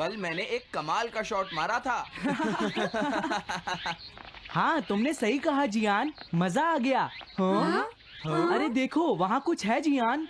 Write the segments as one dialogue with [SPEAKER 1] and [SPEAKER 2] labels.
[SPEAKER 1] कल मैंने एक कमाल का शॉट मारा था।
[SPEAKER 2] हाँ, तुमने सही कहा जियान, मजा आ गया। हाँ? अरे देखो, वहाँ कुछ है जियान।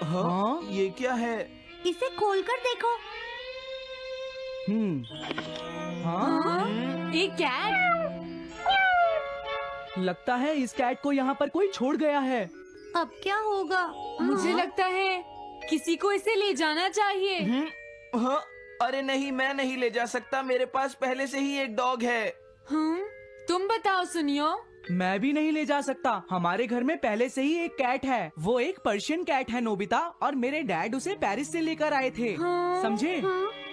[SPEAKER 2] हाँ?
[SPEAKER 1] ये क्या है?
[SPEAKER 3] इसे खोलकर देखो।
[SPEAKER 2] हाँ?
[SPEAKER 4] एक कैट।
[SPEAKER 2] लगता है इस कैट को यहाँ पर कोई छोड़ गया है।
[SPEAKER 3] अब क्या होगा?
[SPEAKER 4] मुझे लगता है किसी को इसे ले जाना चाहिए।
[SPEAKER 1] हाँ? अरे नहीं, मैं नहीं ले जा सकता, मेरे पास पहले से ही एक डॉग है।
[SPEAKER 4] तुम बताओ सुनियो।
[SPEAKER 2] मैं भी नहीं ले जा सकता, हमारे घर में पहले से ही एक कैट है। वो एक पर्शियन कैट है नोबिता, और मेरे डैड उसे पेरिस से लेकर आए थे। समझे?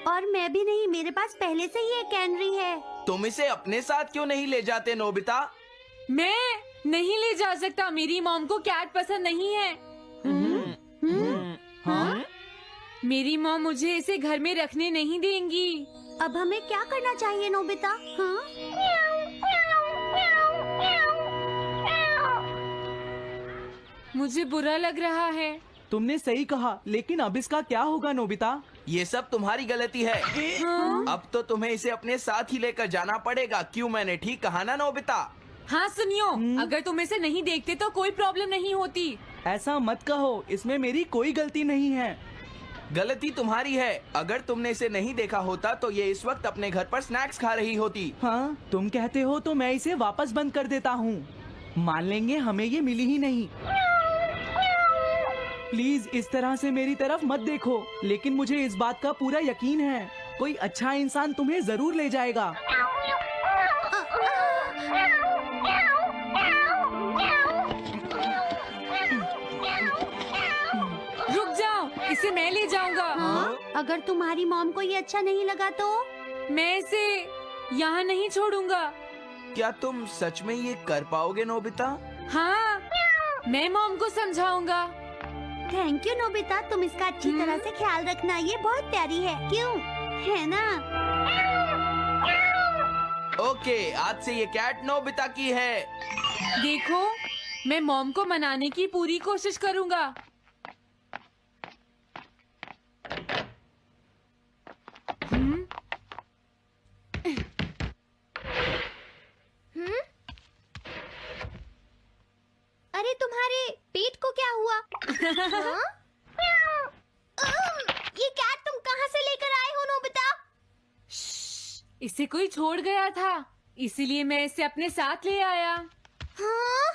[SPEAKER 3] और मैं भी नहीं, मेरे पास पहले से ही एक कैनरी है।
[SPEAKER 1] तुम इसे अपने साथ क्यों नहीं ले जाते नोबिता?
[SPEAKER 4] मैं नहीं ले जा सकता, मेरी मॉम को कैट पसंद नहीं है।
[SPEAKER 2] हाँ?
[SPEAKER 4] मेरी मॉम मुझे इसे घर में रखने नहीं देंगी।
[SPEAKER 3] अब हमें क्या करना चाहिए नोबिता? हाँ?
[SPEAKER 4] मुझे बुरा लग रहा है।
[SPEAKER 2] तुमने सही कहा, लेकिन अब इसका क्या होगा नोबिता?
[SPEAKER 1] ये सब तुम्हारी गलती है। अब तो तुम्हें इसे अपने साथ ही लेकर जाना पड़ेगा। क्यों, मैंने ठीक कहा ना नोबिता?
[SPEAKER 4] हाँ सुनियो, अगर तुम इसे नहीं देखते तो कोई प्रॉब्लम नहीं होती।
[SPEAKER 2] ऐसा मत कहो, इसमें मेरी कोई गलती नहीं है।
[SPEAKER 1] गलती तुम्हारी है। अगर तुमने इसे नहीं देखा होता तो ये इस वक्त अपने घर पर स्नैक्स खा रही होती।
[SPEAKER 2] हाँ, तुम कहते हो तो मैं इसे वापस बंद कर देता हूँ। मान लेंगे हमें ये मिली ही नहीं। प्लीज इस तरह से मेरी तरफ मत देखो, लेकिन मुझे इस बात का पूरा यकीन है, कोई अच्छा इंसान तुम्हें जरूर ले जाएगा।
[SPEAKER 4] रुक जाओ, इसे मैं ले जाऊंगा।
[SPEAKER 3] अगर तुम्हारी मॉम को ये अच्छा नहीं लगा तो?
[SPEAKER 4] मैं इसे यहाँ नहीं छोड़ूंगा।
[SPEAKER 1] क्या तुम सच में ये कर पाओगे नोबिता?
[SPEAKER 4] हाँ, मैं मॉम को समझाऊंगा।
[SPEAKER 3] थैंक यू नोबिता, तुम इसका अच्छी तरह से ख्याल रखना, ये बहुत प्यारी है। क्यों, है ना?
[SPEAKER 1] ओके, आज से ये कैट नोबिता की है।
[SPEAKER 4] देखो, मैं मॉम को मनाने की पूरी कोशिश करूंगा।
[SPEAKER 3] अरे तुम्हारे पेट को क्या हुआ? हाँ? ये कैट तुम कहाँ से लेकर आए हो नोबिता?
[SPEAKER 4] इसे कोई छोड़ गया था, इसीलिए मैं इसे अपने साथ ले आया।
[SPEAKER 3] हाँ?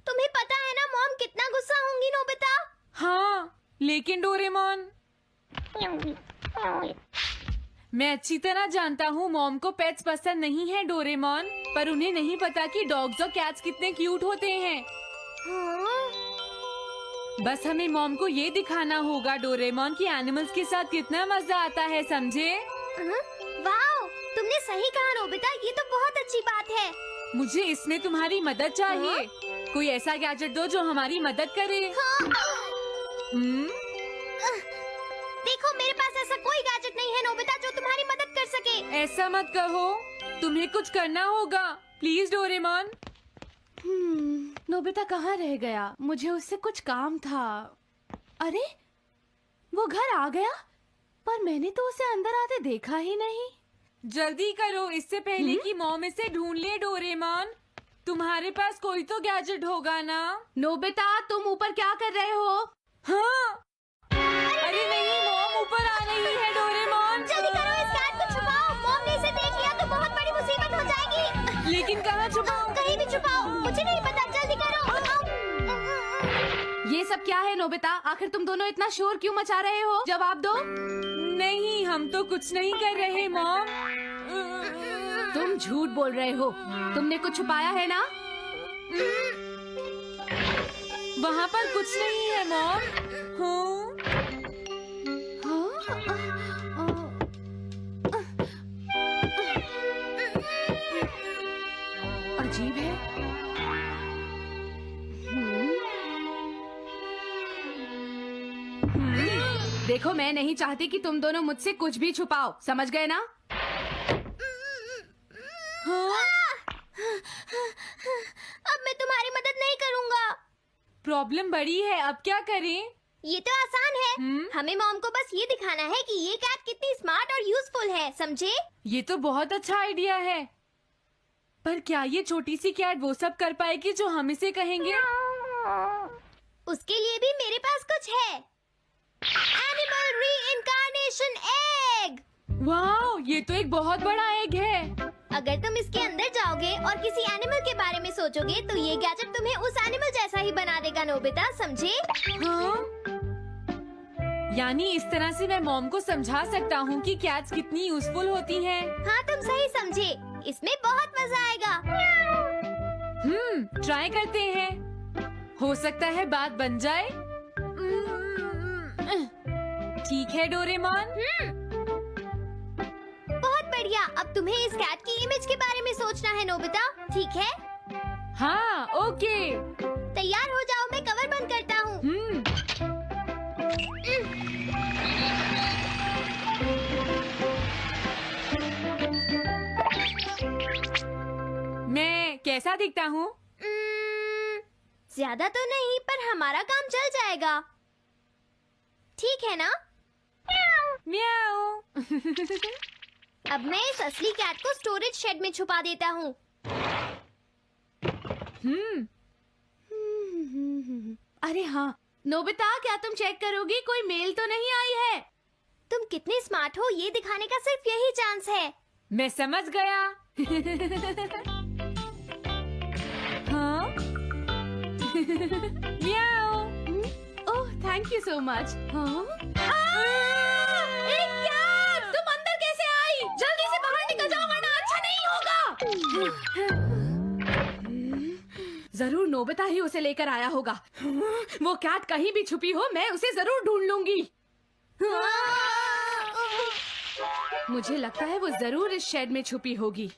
[SPEAKER 3] तुम्हें पता है ना मॉम कितना गुस्सा होंगी नोबिता?
[SPEAKER 4] हाँ, लेकिन डोरेमोन, मैं अच्छी तरह जानता हूँ मॉम को पेट्स पसंद नहीं है डोरेमोन, पर उन्हें नहीं पता कि डॉग्स और कैट्स कितने क्यूट होते हैं।
[SPEAKER 3] हाँ?
[SPEAKER 4] बस हमें मॉम को ये दिखाना होगा डोरेमोन कि एनिमल्स के साथ कितना मजा आता है, समझे?
[SPEAKER 3] वाओ, तुमने सही कहा नोबिता, ये तो बहुत अच्छी बात है।
[SPEAKER 4] मुझे इसमें तुम्हारी मदद चाहिए। कोई ऐसा गैजेट दो जो हमारी मदद करे।
[SPEAKER 3] देखो, मेरे पास ऐसा कोई गैजेट नहीं है नोबिता जो तुम्हारी मदद कर सके।
[SPEAKER 4] ऐसा मत कहो, तुम्हें कुछ करना होगा, प्लीज डोरेमोन।
[SPEAKER 5] नोबिता कहाँ रह गया? मुझे उससे कुछ काम था। अरे, वो घर आ गया, पर मैंने तो उसे अंदर आते देखा ही नहीं।
[SPEAKER 4] जल्दी करो, इससे पहले कि मॉम इसे ढूंढ ले डोरेमोन। तुम्हारे पास कोई तो गैजेट होगा ना?
[SPEAKER 5] नोबिता, तुम ऊपर क्या कर रहे हो?
[SPEAKER 4] हाँ, अरे नहीं, मॉम ऊपर आ रही है डोरेमोन।
[SPEAKER 3] जल्दी करो, इस कैट को छुपाओ। मॉम ने इसे देख लिया तो बहुत बड़ी मुसीबत हो जाएगी।
[SPEAKER 4] लेकिन कहाँ छुपाऊं?
[SPEAKER 3] कहीं भी छुपाओ, मुझे नहीं पता, जल्दी करो।
[SPEAKER 5] ये सब क्या है नोबिता? आखिर तुम दोनों इतना शोर क्यों मचा रहे हो? जवाब दो।
[SPEAKER 4] नहीं, हम तो कुछ नहीं कर रहे मॉम।
[SPEAKER 5] तुम झूठ बोल रहे हो, तुमने कुछ छुपाया है ना?
[SPEAKER 4] वहाँ पर कुछ नहीं है मॉम।
[SPEAKER 5] अजीब है। देखो, मैं नहीं चाहती कि तुम दोनों मुझसे कुछ भी छुपाओ, समझ गए ना?
[SPEAKER 3] अब मैं तुम्हारी मदद नहीं करूँगा।
[SPEAKER 4] प्रॉब्लम बड़ी है, अब क्या करें?
[SPEAKER 6] ये तो आसान है। हमें मॉम को बस ये दिखाना है कि ये कैट कितनी स्मार्ट और यूजफुल है, समझे?
[SPEAKER 4] ये तो बहुत अच्छा आइडिया है, पर क्या ये छोटी सी कैट वो सब कर पाएगी जो हम इसे कहेंगे?
[SPEAKER 6] उसके लिए भी मेरे पास कुछ है। Animal reincarnation egg.
[SPEAKER 4] वाह, ये तो एक बहुत बड़ा एग है।
[SPEAKER 6] अगर तुम इसके अंदर जाओगे और किसी एनिमल के बारे में सोचोगे तो ये गैजेट तुम्हें उस एनिमल जैसा ही बना देगा, नोबिता, समझे?
[SPEAKER 4] हाँ? यानी इस तरह से मैं मॉम को समझा सकता हूँ कि कैट्स कितनी यूजफुल होती हैं।
[SPEAKER 6] हाँ, तुम सही समझे। इसमें बहुत मजा आएगा।
[SPEAKER 4] ट्राई करते हैं। हो सकता है बात बन जाए। ठीक है डोरेमोन।
[SPEAKER 6] बहुत बढ़िया। अब तुम्हें इस कैट की इमेज के बारे में सोचना है, नोबिता, ठीक है?
[SPEAKER 4] हाँ, ओके।
[SPEAKER 6] तैयार हो जाओ, मैं कवर बंद करता हूँ।
[SPEAKER 4] मैं कैसा दिखता हूँ?
[SPEAKER 6] ज्यादा तो नहीं, पर हमारा काम चल जाएगा, ठीक है ना?
[SPEAKER 4] म्याऊ।
[SPEAKER 6] अब मैं इस असली कैट को स्टोरेज शेड में छुपा देता हूँ।
[SPEAKER 5] अरे हाँ, नोबिता, क्या तुम चेक करोगी कोई मेल तो नहीं आई है?
[SPEAKER 6] तुम कितने स्मार्ट हो ये दिखाने का सिर्फ यही चांस है।
[SPEAKER 4] मैं समझ गया। हाँ? म्याऊ।
[SPEAKER 5] ओह, थैंक यू सो मच। हाँ? तुम अंदर कैसे आई? जल्दी से बाहर निकल जाओ वरना अच्छा नहीं होगा। जरूर नोबिता ही उसे लेकर आया होगा। वो कैट कहीं भी छुपी हो, मैं उसे जरूर ढूंढ लूंगी। मुझे लगता है वो जरूर इस शेड में छुपी होगी।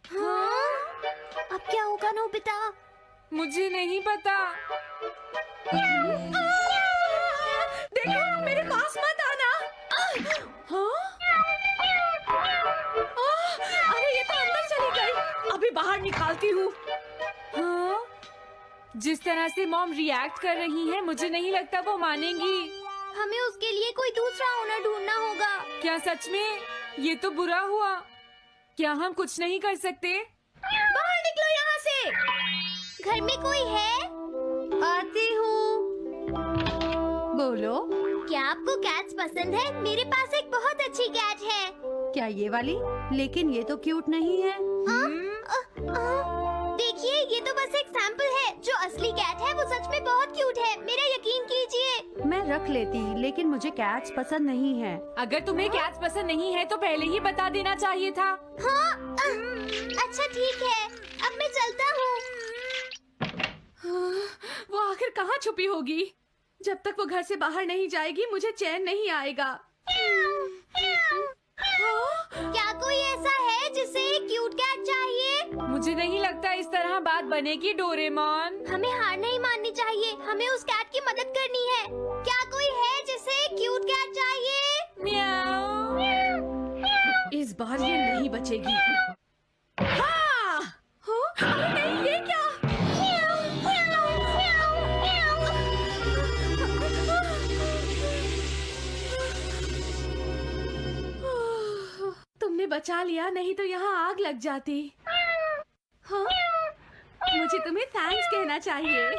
[SPEAKER 6] अब क्या होगा, नोबिता?
[SPEAKER 4] मुझे नहीं पता।
[SPEAKER 5] देखो, मेरे पास मत आना। हाँ? अरे ये तो अंदर चली गई। अभी बाहर निकालती हूँ।
[SPEAKER 4] हाँ? जिस तरह से मॉम रिएक्ट कर रही है, मुझे नहीं लगता वो मानेंगी।
[SPEAKER 6] हमें उसके लिए कोई दूसरा ओनर ढूंढना होगा।
[SPEAKER 4] क्या सच में? ये तो बुरा हुआ। क्या हम कुछ नहीं कर सकते?
[SPEAKER 6] बाहर निकलो यहाँ से। घर में कोई है?
[SPEAKER 3] आती हूँ। बोलो,
[SPEAKER 6] क्या आपको कैट्स पसंद है? मेरे पास एक बहुत अच्छी कैट है।
[SPEAKER 3] क्या ये वाली? लेकिन ये तो क्यूट नहीं है।
[SPEAKER 6] देखिए, ये तो बस एक सैंपल है। जो असली कैट है वो सच में बहुत क्यूट है, मेरा यकीन कीजिए।
[SPEAKER 3] मैं रख लेती, लेकिन मुझे कैट्स पसंद नहीं है।
[SPEAKER 4] अगर तुम्हें कैट्स पसंद नहीं है तो पहले ही बता देना चाहिए था।
[SPEAKER 6] हाँ, अच्छा ठीक है, अब मैं चलता हूँ।
[SPEAKER 5] वो आखिर कहाँ छुपी होगी? जब तक वो घर से बाहर नहीं जाएगी मुझे चैन नहीं आएगा।
[SPEAKER 6] क्या कोई ऐसा है जिसे एक क्यूट कैट चाहिए?
[SPEAKER 4] मुझे नहीं लगता इस तरह बात बनेगी डोरेमोन।
[SPEAKER 6] हमें हार नहीं माननी चाहिए, हमें उस कैट की मदद करनी है। क्या कोई है जिसे एक क्यूट कैट चाहिए?
[SPEAKER 4] म्याऊ।
[SPEAKER 5] इस बार ये नहीं बचेगी। हाँ! अरे नहीं, ये क्या? तुमने बचा लिया, नहीं तो यहाँ आग लग जाती। हाँ? मुझे तुम्हें थैंक्स कहना चाहिए।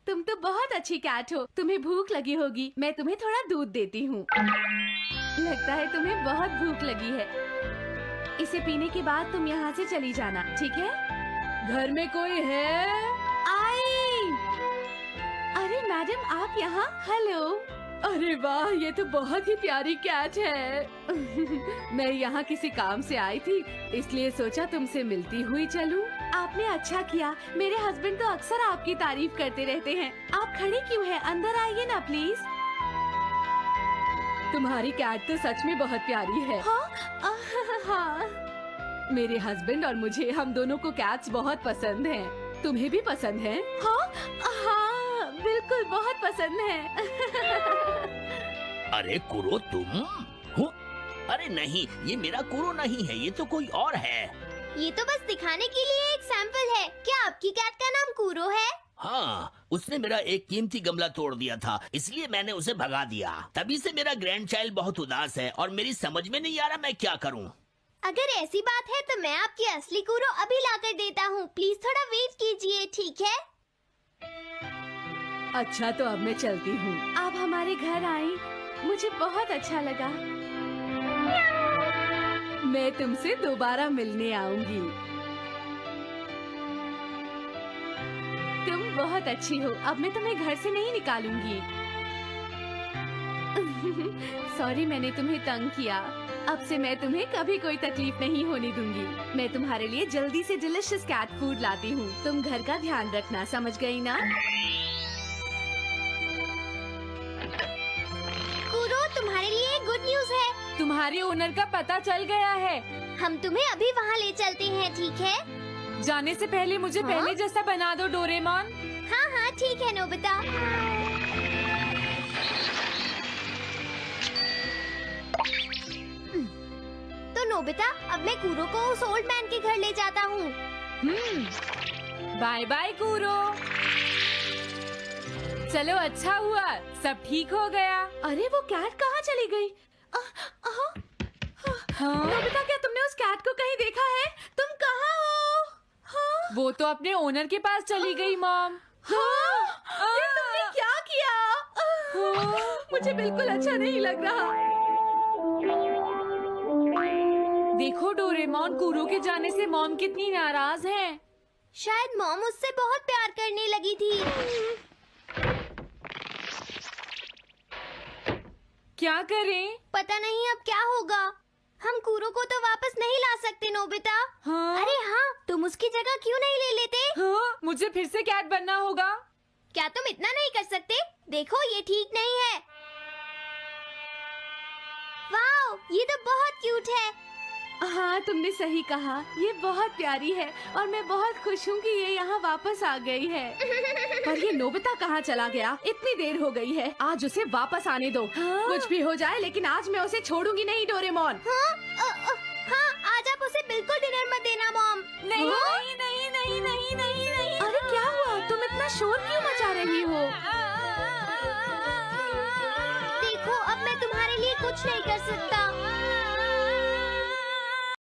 [SPEAKER 5] तुम तो बहुत अच्छी कैट हो। तुम्हें भूख लगी होगी, मैं तुम्हें थोड़ा दूध देती हूँ। लगता है तुम्हें बहुत भूख लगी है। इसे पीने के बाद तुम यहाँ से चली जाना, ठीक है? घर में कोई है? आई! अरे मैडम, आप यहाँ? हेलो। अरे वाह, ये तो बहुत ही प्यारी कैट है। मैं यहाँ किसी काम से आई थी, इसलिए सोचा तुमसे मिलती हुई चलूं। आपने अच्छा किया। मेरे हस्बैंड तो अक्सर आपकी तारीफ करते रहते हैं। आप खड़ी क्यों हैं? अंदर आइए ना प्लीज। तुम्हारी कैट तो सच में बहुत प्यारी है। हाँ? हाँ। मेरे हस्बैंड और मुझे, हम दोनों को कैट्स बहुत पसंद हैं। तुम्हें भी पसंद है? हाँ, हाँ, बिल्कुल बहुत पसंद है।
[SPEAKER 7] अरे कुरो, तुम हो? अरे नहीं, ये मेरा कुरो नहीं है, ये तो कोई और है।
[SPEAKER 6] ये तो बस दिखाने के लिए एक सैंपल है। क्या आपकी कैट का नाम कूरो है?
[SPEAKER 7] हाँ, उसने मेरा एक कीमती गमला तोड़ दिया था, इसलिए मैंने उसे भगा दिया। तभी से मेरा ग्रैंड चाइल्ड बहुत उदास है और मेरी समझ में नहीं आ रहा मैं क्या करूँ।
[SPEAKER 6] अगर ऐसी बात है तो मैं आपकी असली कूरो अभी लाकर देता हूँ। प्लीज थोड़ा वेट कीजिए, ठीक है?
[SPEAKER 5] अच्छा तो अब मैं चलती हूँ। आप हमारे घर आई, मुझे बहुत अच्छा लगा। मैं तुमसे दोबारा मिलने आऊंगी। तुम बहुत अच्छी हो। अब मैं तुम्हें घर से नहीं निकालूंगी। सॉरी मैंने तुम्हें तंग किया। अब से मैं तुम्हें कभी कोई तकलीफ नहीं होने दूंगी। मैं तुम्हारे लिए जल्दी से डिलिशियस कैट फूड लाती हूँ। तुम घर का ध्यान रखना, समझ गई ना?
[SPEAKER 6] कूरो, तुम्हारे लिए गुड न्यूज है।
[SPEAKER 4] तुम्हारे ओनर का पता चल गया है।
[SPEAKER 6] हम तुम्हें अभी वहाँ ले चलते हैं, ठीक है?
[SPEAKER 4] जाने से पहले मुझे
[SPEAKER 6] हाँ?
[SPEAKER 4] पहले जैसा बना दो डोरेमोन।
[SPEAKER 6] हाँ हाँ ठीक है नोबिता। तो नोबिता, अब मैं कूरो को उस ओल्ड मैन के घर ले जाता हूँ।
[SPEAKER 4] बाय बाय कूरो। चलो अच्छा हुआ, सब ठीक हो गया।
[SPEAKER 5] अरे वो कैट कहाँ चली गई?
[SPEAKER 4] हाँ?
[SPEAKER 5] नोबिता, क्या तुमने उस कैट को कहीं देखा है? तुम कहाँ हो? हाँ?
[SPEAKER 4] वो तो अपने ओनर के पास चली गई मॉम।
[SPEAKER 5] हाँ? ये तुमने क्या किया? मुझे बिल्कुल अच्छा नहीं लग रहा।
[SPEAKER 4] देखो डोरेमोन, कूरो के जाने से मॉम कितनी नाराज हैं।
[SPEAKER 6] शायद मॉम उससे बहुत प्यार करने लगी थी।
[SPEAKER 4] क्या करें?
[SPEAKER 6] पता नहीं अब क्या होगा। हम कूरो को तो वापस नहीं ला सकते नोबिता।
[SPEAKER 4] हाँ?
[SPEAKER 6] अरे हाँ, तुम उसकी जगह क्यों नहीं ले लेते?
[SPEAKER 4] हाँ? मुझे फिर से कैट बनना होगा।
[SPEAKER 6] क्या तुम इतना नहीं कर सकते? देखो ये ठीक नहीं है। वाओ, ये तो बहुत क्यूट है।
[SPEAKER 5] हाँ तुमने सही कहा, ये बहुत प्यारी है और मैं बहुत खुश हूँ कि ये यहाँ वापस आ गई है। पर ये नोबिता कहाँ चला गया? इतनी देर हो गई है, आज उसे वापस आने दो।
[SPEAKER 4] हाँ?
[SPEAKER 5] कुछ भी हो जाए लेकिन आज मैं उसे छोड़ूंगी नहीं डोरेमोन।
[SPEAKER 6] हाँ, आज आप उसे बिल्कुल डिनर मत देना मॉम।
[SPEAKER 4] नहीं
[SPEAKER 6] हाँ?
[SPEAKER 4] नहीं नहीं नहीं नहीं नहीं नहीं।
[SPEAKER 5] अरे क्या हुआ? तुम इतना शोर क्यों मचा रही हो?
[SPEAKER 6] देखो अब मैं तुम्हारे लिए कुछ नहीं कर सकता।